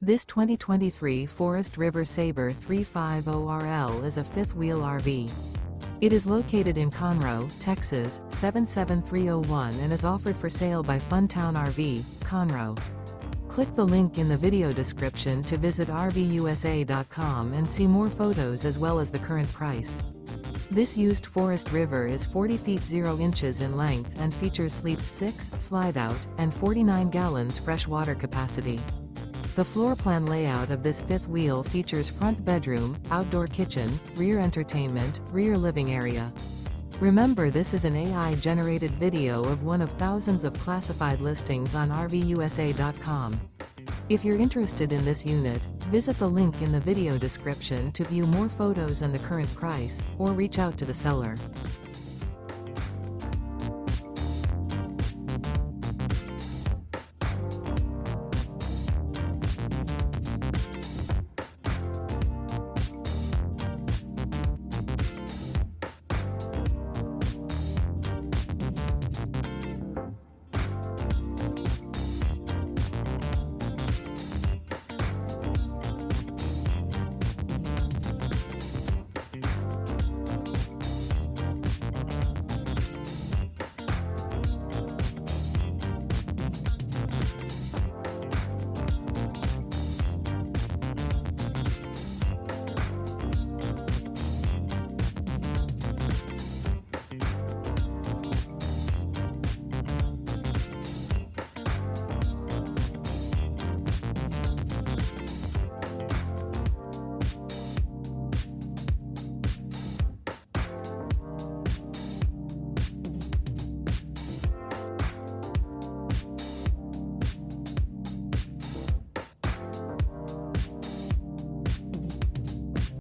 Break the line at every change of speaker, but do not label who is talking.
This 2023 Forest River Sabre 350RL is a fifth-wheel RV. It is located in Conroe, Texas, 77301 and is offered for sale by Funtown RV, Conroe. Click the link in the video description to visit RVUSA.com and see more photos as well as the current price. This used Forest River is 40 feet 0 inches in length and features sleeps 6, slide-out, and 49 gallons fresh water capacity. The floor plan layout of this fifth wheel features front bedroom, outdoor kitchen, rear entertainment, rear living area. Remember, this is an AI-generated video of one of thousands of classified listings on RVUSA.com. If you're interested in this unit, visit the link in the video description to view more photos and the current price, or reach out to the seller.